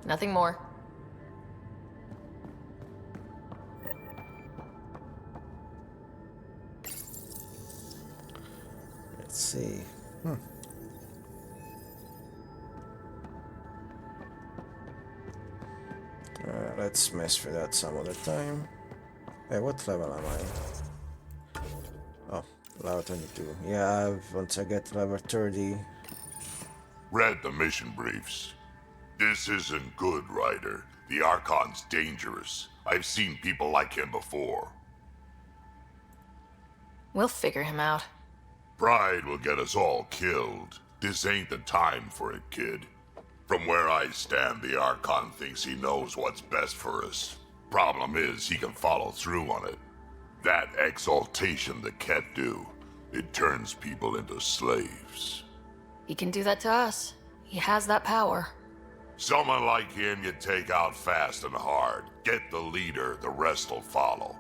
Nothing more. Let's see. Let's mess with that some other time. Hey, what level am I? Oh, level 22. Yeah, once I get level 30. Read the mission briefs. This isn't good, Ryder. The Archon's dangerous. I've seen people like him before. We'll figure him out. Pride will get us all killed. This ain't the time for it, kid. From where I stand, the Archon thinks he knows what's best for us. Problem is, he can follow through on it. That exaltation the Ket do, it turns people into slaves. He can do that to us. He has that power. Someone like him you take out fast and hard. Get the leader, the rest'll follow.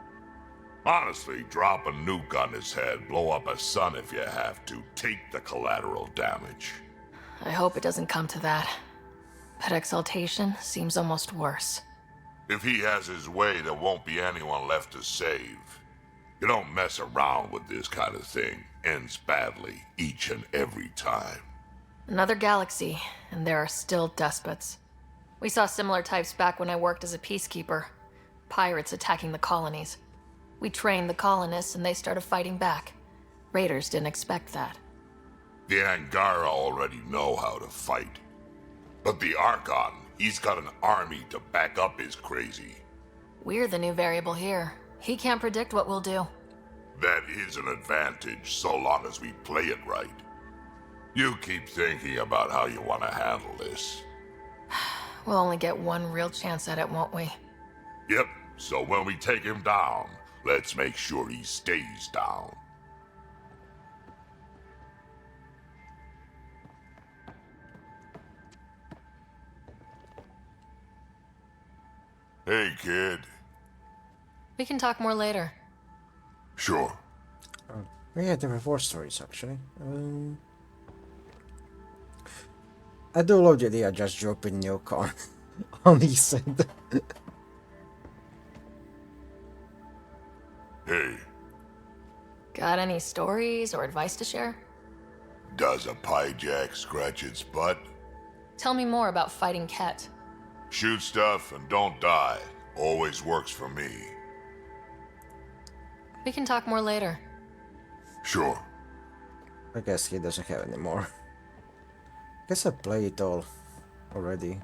Honestly, drop a nuke on his head, blow up a sun if you have to. Take the collateral damage. I hope it doesn't come to that. But exaltation seems almost worse. If he has his way, there won't be anyone left to save. You don't mess around with this kind of thing. Ends badly, each and every time. Another galaxy, and there are still despots. We saw similar types back when I worked as a peacekeeper. Pirates attacking the colonies. We trained the colonists and they started fighting back. Raiders didn't expect that. The Angara already know how to fight. But the Archon, he's got an army to back up his crazy. We're the new variable here. He can't predict what we'll do. That is an advantage, so long as we play it right. You keep thinking about how you want to handle this. We'll only get one real chance at it, won't we? Yep, so when we take him down, let's make sure he stays down. Hey, kid. We can talk more later. Sure. Yeah, there were 4 stories actually. I do love the idea of just dropping nuke on on his head. Hey, Got any stories or advice to share? does a pyjak scratch its butt? Tell me more about fighting Ket. Shoot stuff and don't die. Always works for me. We can talk more later. Sure. I guess he doesn't have any more. Guess I played it all already.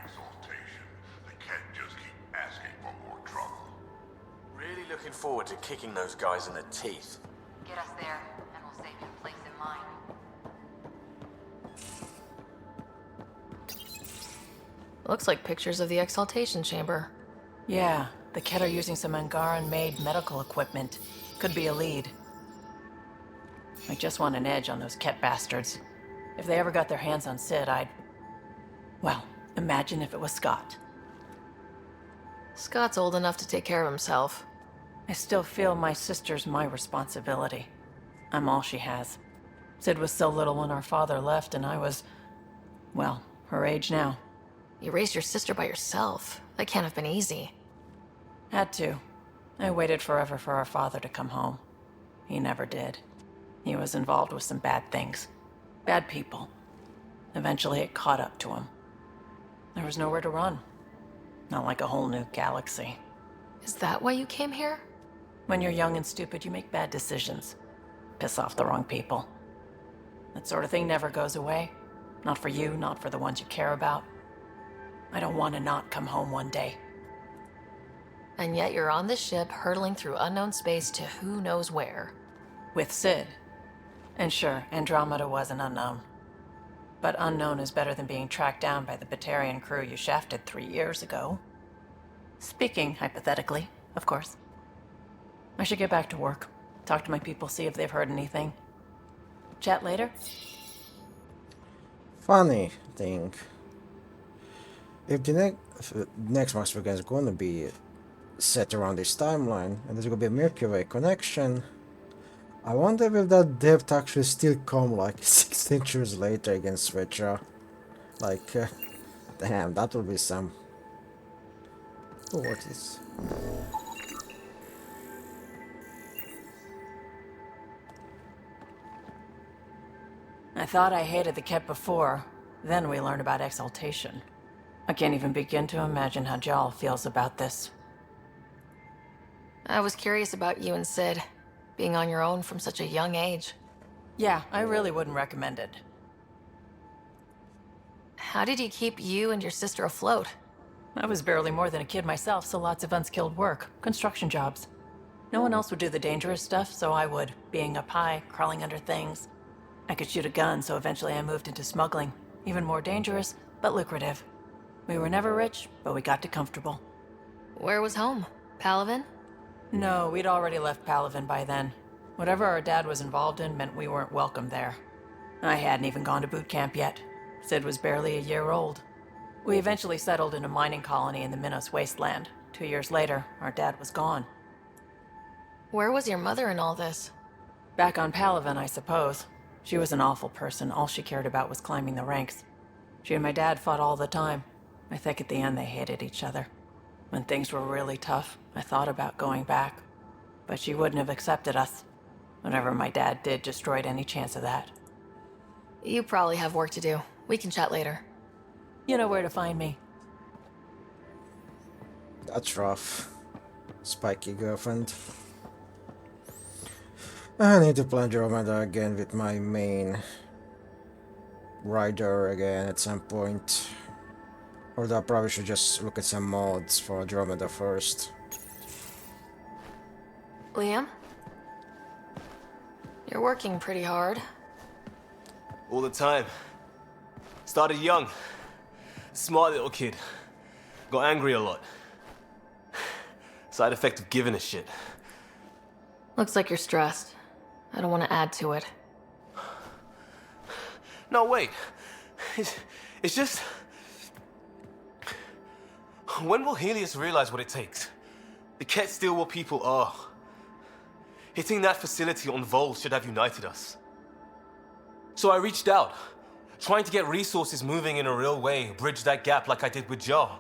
Exaltation. They can't just keep asking for more trouble. Really looking forward to kicking those guys in the teeth. Get us there, and we'll save you a place in mine. Looks like pictures of the exaltation chamber. Yeah, the Ket are using some Angaran-made medical equipment. Could be a lead. I just want an edge on those Ket bastards. If they ever got their hands on Sid, I'd... Well, imagine if it was Scott. Scott's old enough to take care of himself. I still feel my sister's my responsibility. I'm all she has. Sid was so little when our father left, and I was... well, her age now. You raised your sister by yourself. That can't have been easy. Had to. I waited forever for our father to come home. He never did. He was involved with some bad things. Bad people. Eventually it caught up to him. There was nowhere to run. Not like a whole new galaxy. Is that why you came here? When you're young and stupid, you make bad decisions. Piss off the wrong people. That sort of thing never goes away. Not for you, not for the ones you care about. I don't want to not come home one day. And yet you're on this ship, hurtling through unknown space to who knows where. With Sid. And sure, Andromeda was an unknown. But unknown is better than being tracked down by the Batarian crew you shafted 3 years ago. Speaking hypothetically, of course. I should get back to work. Talk to my people, see if they've heard anything. Chat later? Funny thing. If the next Master game is gonna be set around this timeline, and there's gonna be a Milky Way connection. I wonder if that depth actually still come like 16 years later against Svetra. Like, damn, that will be some. Oh, what is? I thought I hated the Ket before. Then we learned about exaltation. I can't even begin to imagine how Jal feels about this. I was curious about you and Sid, being on your own from such a young age. Yeah, I really wouldn't recommend it. How did he keep you and your sister afloat? I was barely more than a kid myself, so lots of unskilled work, construction jobs. No one else would do the dangerous stuff, so I would, being up high, crawling under things. I could shoot a gun, so eventually I moved into smuggling. Even more dangerous, but lucrative. We were never rich, but we got to comfortable. Where was home? Palaven? No, we'd already left Palaven by then. Whatever our dad was involved in meant we weren't welcome there. I hadn't even gone to boot camp yet. Sid was barely a year old. We eventually settled in a mining colony in the Minos wasteland. 2 years later, our dad was gone. Where was your mother in all this? Back on Palaven, I suppose. She was an awful person. All she cared about was climbing the ranks. She and my dad fought all the time. I think at the end they hated each other. When things were really tough, I thought about going back. But she wouldn't have accepted us. Whatever my dad did destroyed any chance of that. You probably have work to do. We can chat later. You know where to find me. That's rough. Spiky girlfriend. I need to play Andromeda again with my main Ryder again at some point. Although I probably should just look at some mods for Andromeda first. Liam? You're working pretty hard. All the time. Started young. Smart little kid. Got angry a lot. Side effect of giving a shit. Looks like you're stressed. I don't want to add to it. No, wait. It's just... When will Helios realize what it takes? The Ket still what people are. Hitting that facility on Vol should have united us. So I reached out, trying to get resources moving in a real way, bridge that gap like I did with Jar.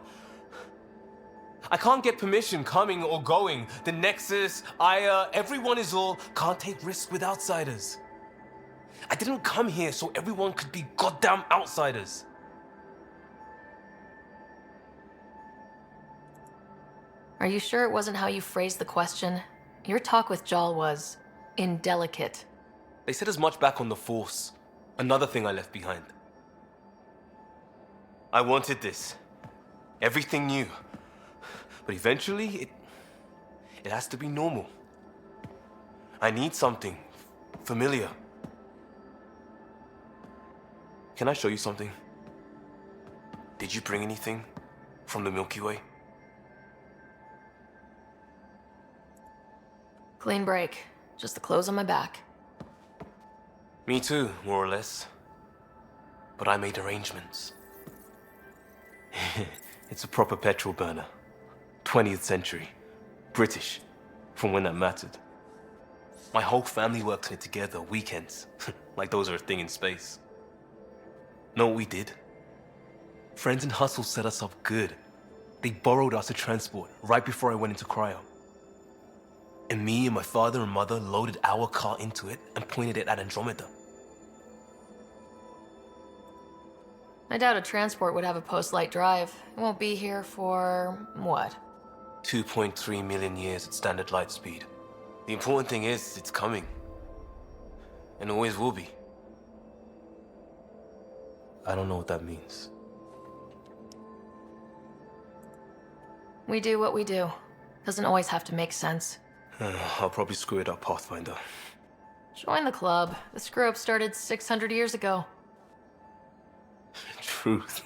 I can't get permission coming or going. The Nexus, Aya, everyone is all can't take risks with outsiders. I didn't come here so everyone could be goddamn outsiders. Are you sure it wasn't how you phrased the question? Your talk with Jal was indelicate. They said as much back on the Force. Another thing I left behind. I wanted this. Everything new. But eventually, it has to be normal. I need something familiar. Can I show you something? Did you bring anything from the Milky Way? Clean break. Just the clothes on my back. Me too, more or less. But I made arrangements. It's a proper petrol burner. 20th century. British. From when that mattered. My whole family worked on it together, weekends. Like those are a thing in space. Know what we did? Friends in Hustle set us up good. They borrowed us to transport right before I went into cryo. And me and my father and mother loaded our car into it and pointed it at Andromeda. I doubt a transport would have a post-light drive. It won't be here for... what? 2.3 million years at standard light speed. The important thing is, it's coming. And always will be. I don't know what that means. We do what we do. Doesn't always have to make sense. I'll probably screw it up, Pathfinder. Join the club. The screw-up started 600 years ago. Truth.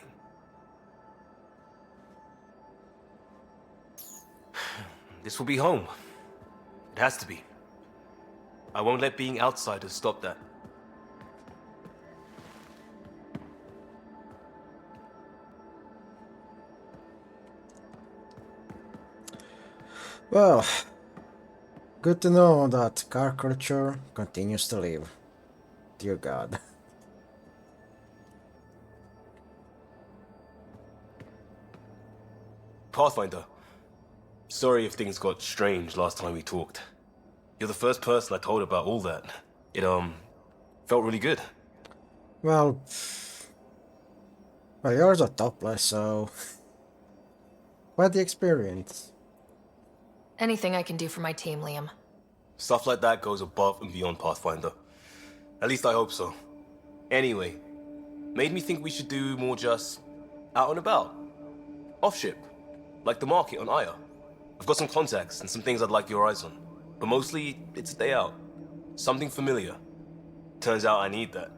This will be home. It has to be. I won't let being outsiders stop that. Well, good to know that car culture continues to live. Dear God. Pathfinder, sorry if things got strange last time we talked. You're the first person I told about all that. It, felt really good. Well, well, yours are topless, so quite the experience. Anything I can do for my team, Liam. Stuff like that goes above and beyond Pathfinder. At least I hope so. Anyway, made me think we should do more just out and about. Off ship. Like the market on Aya. I've got some contacts and some things I'd like your eyes on. But mostly, it's a day out. Something familiar. Turns out I need that.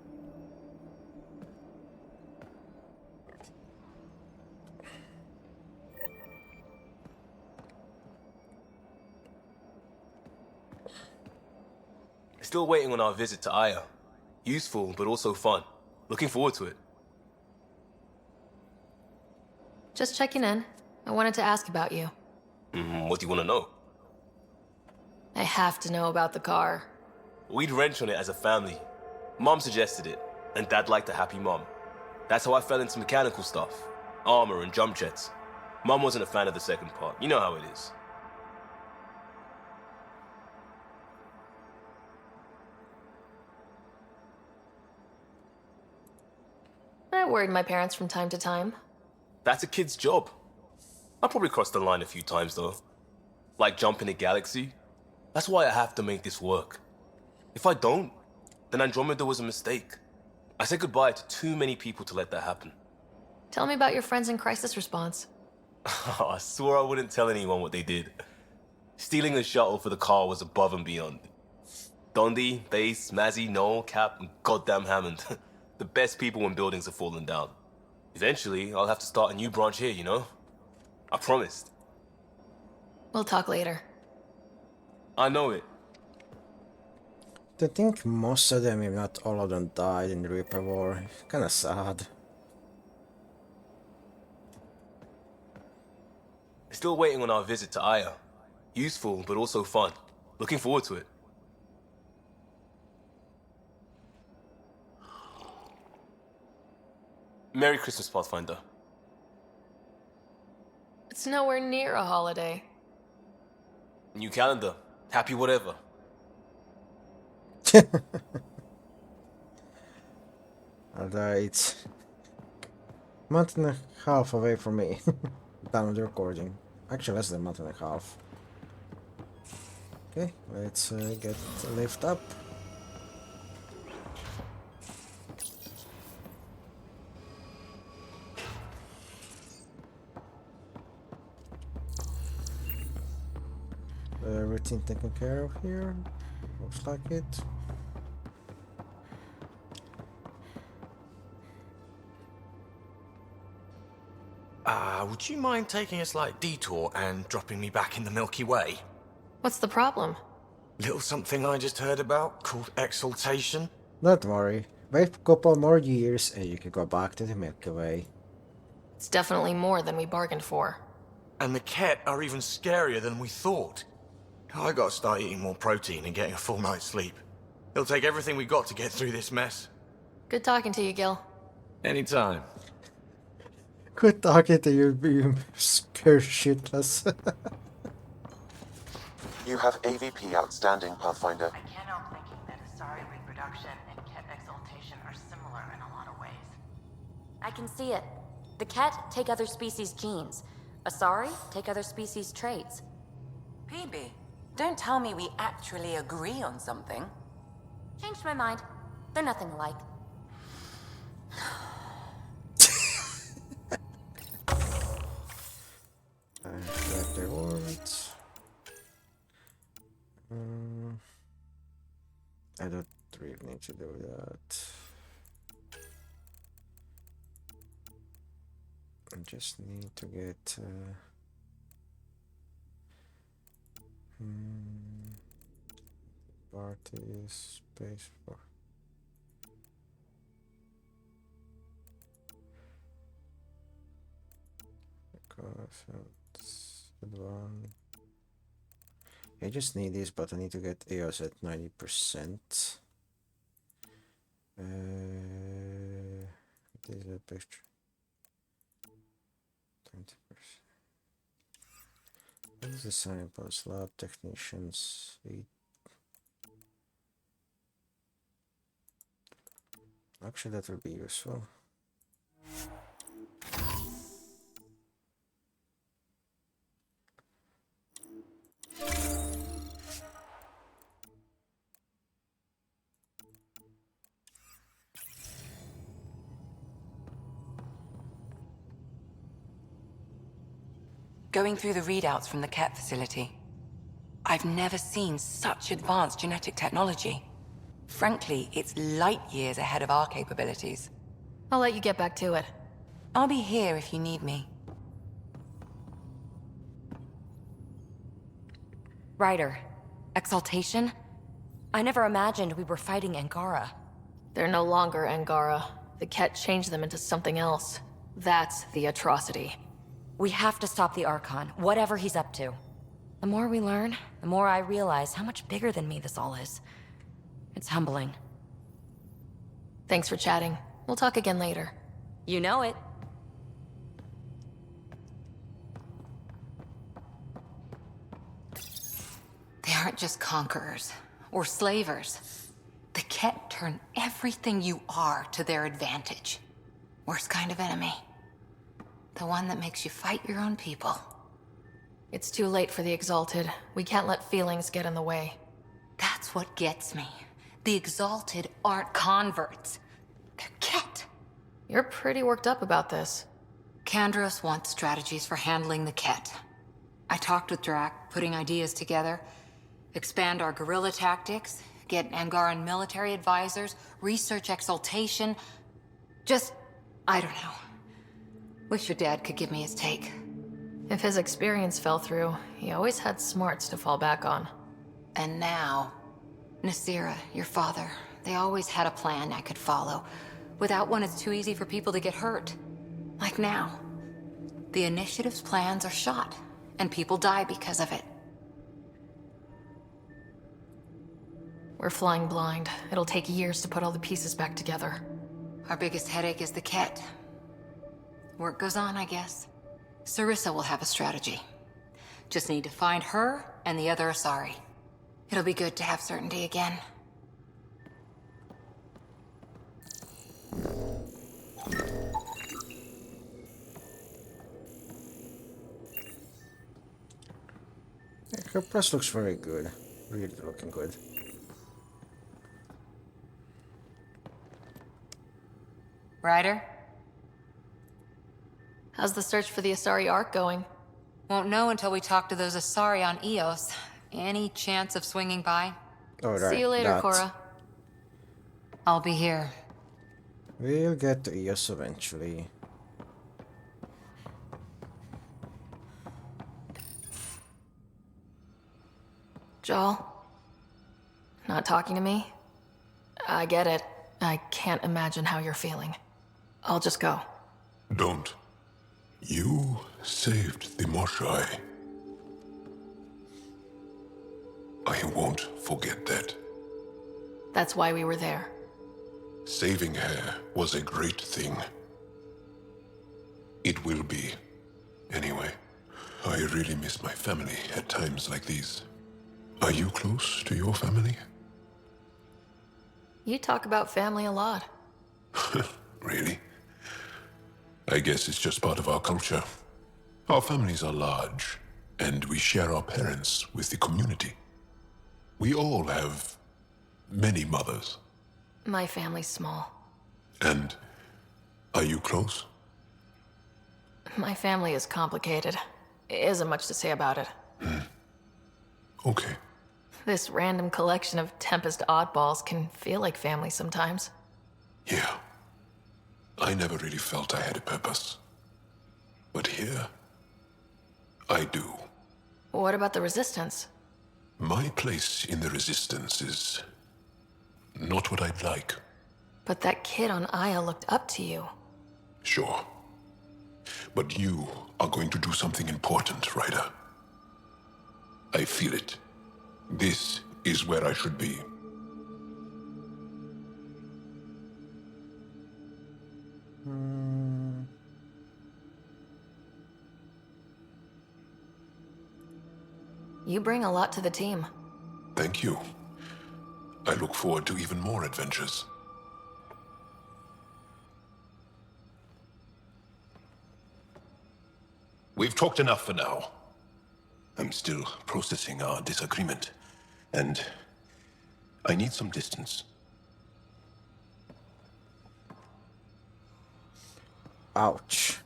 Still waiting on our visit to Aya. Useful, but also fun. Looking forward to it. Just checking in. I wanted to ask about you. What do you want to know? I have to know about the car. We'd wrench on it as a family. Mom suggested it, and Dad liked a happy mom. That's how I fell into mechanical stuff. Armor and jump jets. Mom wasn't a fan of the second part. You know how it is. I worried my parents from time to time. That's a kid's job. I'll probably cross the line a few times, though. Like jumping a galaxy. That's why I have to make this work. If I don't, then Andromeda was a mistake. I said goodbye to too many people to let that happen. Tell me about your friends in crisis response. I swore I wouldn't tell anyone what they did. Stealing a shuttle for the car was above and beyond. Dondi, Base, Mazzy, Noel, Cap, and goddamn Hammond. The best people when buildings have fallen down. Eventually, I'll have to start a new branch here, you know? I promised. We'll talk later. I know it. I think most of them, if not all of them, died in the Reaper War. Kinda sad. Still waiting on our visit to Aya. Useful, but also fun. Looking forward to it. Merry Christmas, Pathfinder. It's nowhere near a holiday. New calendar. Happy whatever. Although it's a month and a half away from me. Done with the recording. Actually, less than a month and a half. Okay, let's get the lift up. Everything taken care of here. Looks like it. Would you mind taking a slight detour and dropping me back in the Milky Way? What's the problem? Little something I just heard about called exaltation. Don't worry. Wait a couple more years and you can go back to the Milky Way. It's definitely more than we bargained for. And the Ket are even scarier than we thought. I gotta start eating more protein and getting a full night's sleep. It'll take everything we got to get through this mess. Good talking to you, Gil. Anytime. Quit talking to you scared shitless. You have AVP outstanding, Pathfinder. I can't help thinking that Asari reproduction and Ket exaltation are similar in a lot of ways. I can see it. The Ket take other species' genes. Asari take other species' traits. PB, don't tell me we actually agree on something. Changed my mind. They're nothing alike. Select rewards. I don't really need to do that. I just need to get parties space for because it's one. I just need this, but I need to get EOS at 90%. What is that picture? 20%. What is the samples? Lab technicians. 8. Actually, that would be useful. Going through the readouts from the Ket facility, I've never seen such advanced genetic technology. Frankly, it's light years ahead of our capabilities. I'll let you get back to it. I'll be here if you need me. Ryder, Exaltation? I never imagined we were fighting Angara. They're no longer Angara. The Ket changed them into something else. That's the atrocity. We have to stop the Archon, whatever he's up to. The more we learn, the more I realize how much bigger than me this all is. It's humbling. Thanks for chatting. We'll talk again later. You know it. They aren't just conquerors or slavers. The Ket turn everything you are to their advantage. Worst kind of enemy. The one that makes you fight your own people. It's too late for the Exalted. We can't let feelings get in the way. That's what gets me. The Exalted aren't converts. They're Ket. You're pretty worked up about this. Kandros wants strategies for handling the Ket. I talked with Drac, putting ideas together. Expand our guerrilla tactics, get Angaran military advisors, research Exaltation. Just, I don't know. Wish your dad could give me his take. If his experience fell through, he always had smarts to fall back on. And now, Nasira, your father, they always had a plan I could follow. Without one, it's too easy for people to get hurt. Like now. The Initiative's plans are shot, and people die because of it. We're flying blind. It'll take years to put all the pieces back together. Our biggest headache is the Ket. Work goes on, I guess. Sarissa will have a strategy. Just need to find her and the other Asari. It'll be good to have certainty again. Her press looks very good. Really looking good. Ryder? How's the search for the Asari Ark going? Won't know until we talk to those Asari on Eos. Any chance of swinging by? Alright, See you later, that. Cora. I'll be here. We'll get to EOS eventually. Joel? Not talking to me? I get it. I can't imagine how you're feeling. I'll just go. Don't. You saved the Moshai. I won't forget that. That's why we were there. Saving her was a great thing. It will be. Anyway, I really miss my family at times like these. Are you close to your family? You talk about family a lot. Really? I guess it's just part of our culture. Our families are large, and we share our parents with the community. We all have many mothers. My family's small. And are you close? My family is complicated. Isn't much to say about it. Okay. This random collection of Tempest oddballs can feel like family sometimes. Yeah. I never really felt I had a purpose. But here, I do. What about the Resistance? My place in the Resistance is not what I'd like. But that kid on Aya looked up to you. Sure. But you are going to do something important, Ryder. I feel it. This is where I should be. You bring a lot to the team. Thank you. I look forward to even more adventures. We've talked enough for now. I'm still processing our disagreement, and I need some distance. Ouch.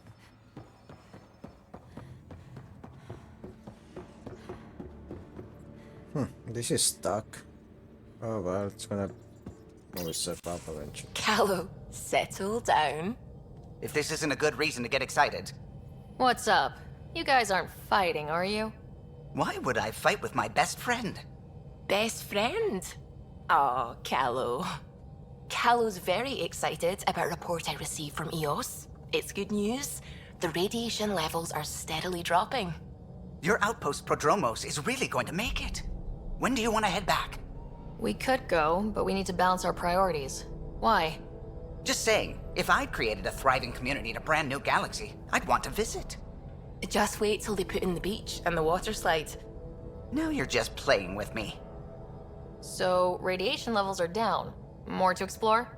This is stuck. Oh well, it's gonna always step up eventually. Callow, settle down. If this isn't a good reason to get excited. What's up? You guys aren't fighting, are you? Why would I fight with my best friend? Best friend? Oh, Callow. Callow's very excited about a report I received from EOS. It's good news. The radiation levels are steadily dropping. Your outpost Prodromos is really going to make it. When do you want to head back? We could go, but we need to balance our priorities. Why? Just saying, if I'd created a thriving community in a brand new galaxy, I'd want to visit. Just wait till they put in the beach and the water slide. Now you're just playing with me. So, radiation levels are down. More to explore?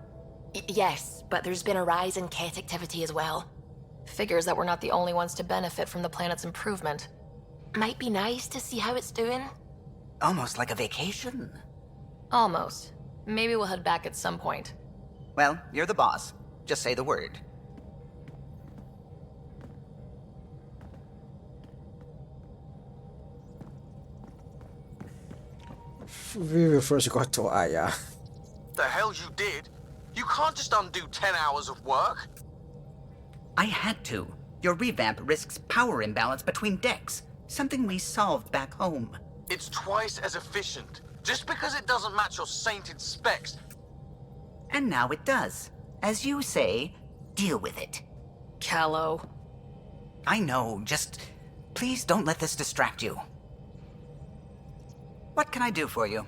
Yes, but there's been a rise in Ket activity as well. Figures that we're not the only ones to benefit from the planet's improvement. Might be nice to see how it's doing. Almost like a vacation. Almost. Maybe we'll head back at some point. Well, you're the boss. Just say the word. We will first go to Aya. The hell you did? You can't just undo 10 hours of work. I had to. Your revamp risks power imbalance between decks. Something we solved back home. It's twice as efficient. Just because it doesn't match your sainted specs. And now it does. As you say, deal with it. Callow. I know, just please don't let this distract you. What can I do for you?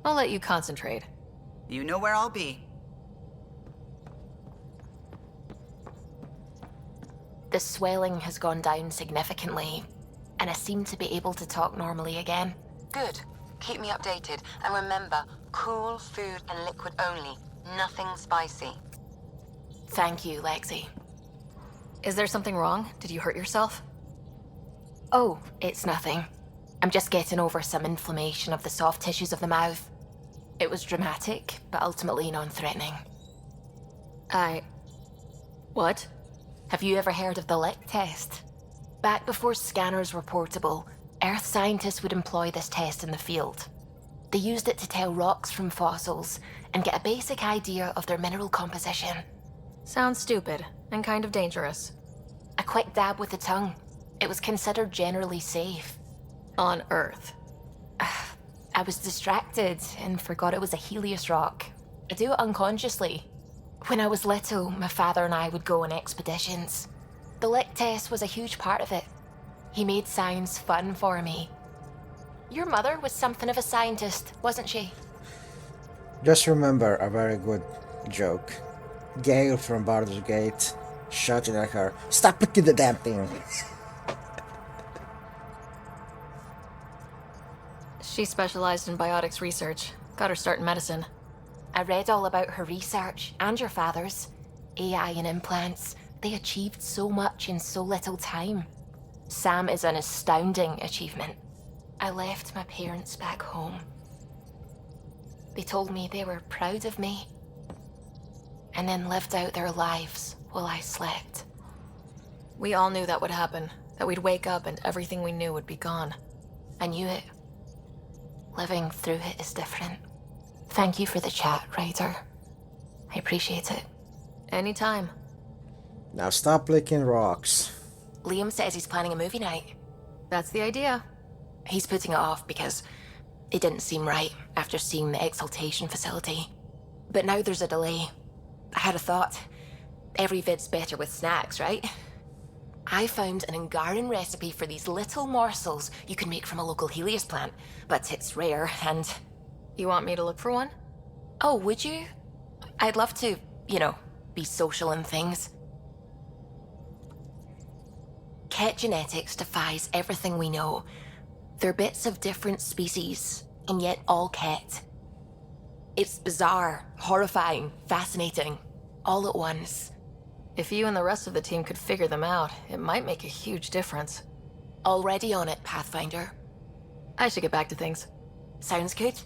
I'll let you concentrate. You know where I'll be. The swelling has gone down significantly, and I seem to be able to talk normally again. Good. Keep me updated. And remember, cool food and liquid only. Nothing spicy. Thank you, Lexi. Is there something wrong? Did you hurt yourself? Oh, it's nothing. I'm just getting over some inflammation of the soft tissues of the mouth. It was dramatic, but ultimately non-threatening. What? Have you ever heard of the lick test? Back before scanners were portable, Earth scientists would employ this test in the field. They used it to tell rocks from fossils and get a basic idea of their mineral composition. Sounds stupid and kind of dangerous. A quick dab with the tongue. It was considered generally safe. On Earth. I was distracted and forgot it was a Helios rock. I do it unconsciously. When I was little, my father and I would go on expeditions. The lick test was a huge part of it. He made science fun for me. Your mother was something of a scientist, wasn't she? Just remember a very good joke. Gale from Baldur's Gate shouting at her, "Stop picking the damn thing!" She specialized in biotics research. Got her start in medicine. I read all about her research, and your father's. AI and implants. They achieved so much in so little time. Sam is an astounding achievement. I left my parents back home. They told me they were proud of me, and then lived out their lives while I slept. We all knew that would happen, that we'd wake up and everything we knew would be gone. I knew it. Living through it is different. Thank you for the chat, Ryder. I appreciate it. Anytime. Now stop licking rocks. Liam says he's planning a movie night. That's the idea. He's putting it off because it didn't seem right after seeing the exaltation facility. But now there's a delay. I had a thought. Every vid's better with snacks, right? I found an Angaran recipe for these little morsels you can make from a local Helios plant, but it's rare and... You want me to look for one? Oh, would you? I'd love to, you know, be social and things. Ket genetics defies everything we know. They're bits of different species, and yet all Ket. It's bizarre, horrifying, fascinating, all at once. If you and the rest of the team could figure them out, it might make a huge difference. Already on it, Pathfinder. I should get back to things. Sounds good.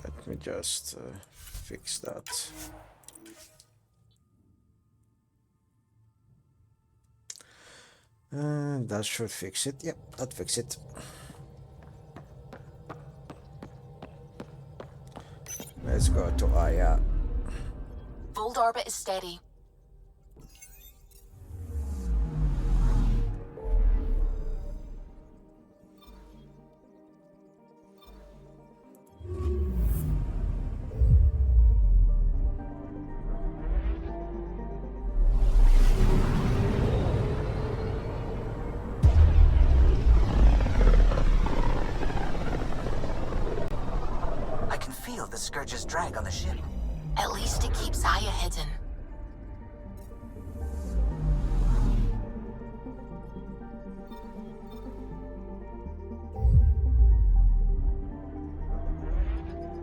Let me just fix that. That should fix it. Yep, that fix it. Let's go to Aya. Fold orbit is steady. I can feel the Scourge's drag on the ship. At least it keeps Aya hidden.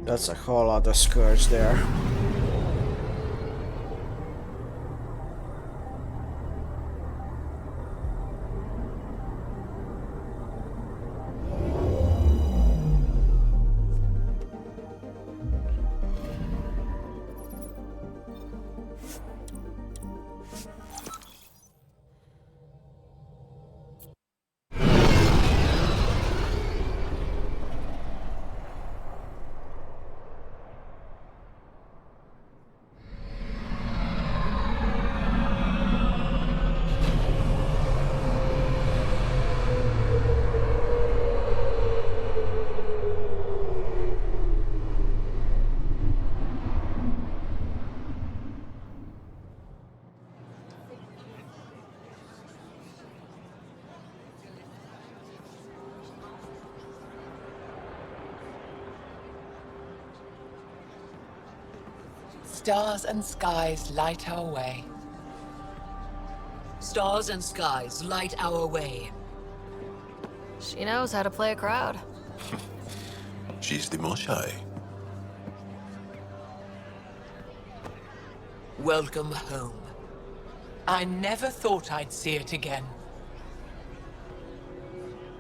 That's a whole lot of Scourge there. Stars and skies light our way. Stars and skies light our way. She knows how to play a crowd. She's the Moshai. Welcome home. I never thought I'd see it again.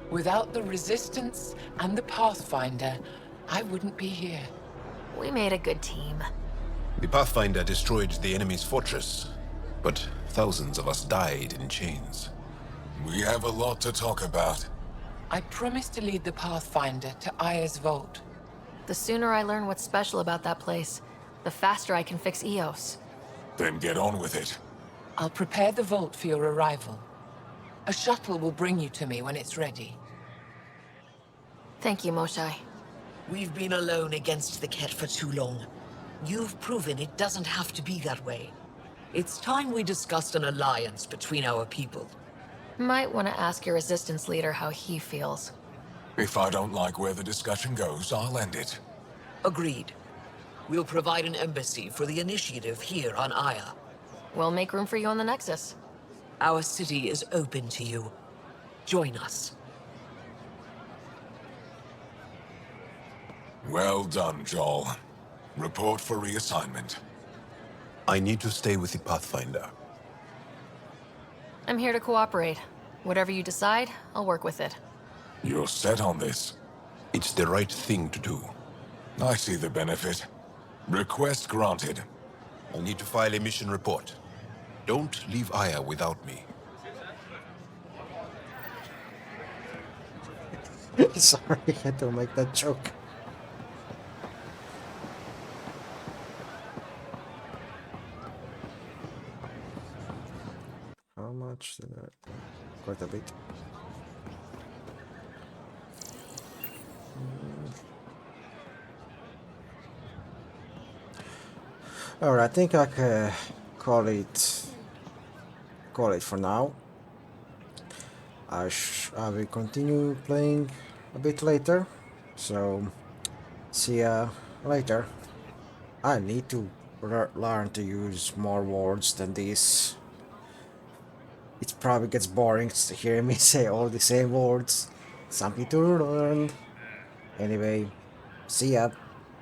Without the Resistance and the Pathfinder, I wouldn't be here. We made a good team. The Pathfinder destroyed the enemy's fortress, but thousands of us died in chains. We have a lot to talk about. I promised to lead the Pathfinder to Aya's vault. The sooner I learn what's special about that place, the faster I can fix Eos. Then get on with it. I'll prepare the vault for your arrival. A shuttle will bring you to me when it's ready. Thank you, Moshai. We've been alone against the Ket for too long. You've proven it doesn't have to be that way. It's time we discussed an alliance between our people. Might want to ask your Resistance leader how he feels. If I don't like where the discussion goes, I'll end it. Agreed. We'll provide an embassy for the initiative here on Aya. We'll make room for you on the Nexus. Our city is open to you. Join us. Well done, Joel. Report for reassignment. I need to stay with the Pathfinder. I'm here to cooperate. Whatever you decide, I'll work with it. You're set on this. It's the right thing to do. I see the benefit. Request granted. I'll need to file a mission report. Don't leave Aya without me. Sorry, I had to make that joke. How much did I... Quite a bit. Alright, I think I can call it call it for now. I will continue playing a bit later, so see ya later. I need to learn to use more words than this. It probably gets boring to hear me say all the same words. Something to learn. Anyway, see ya.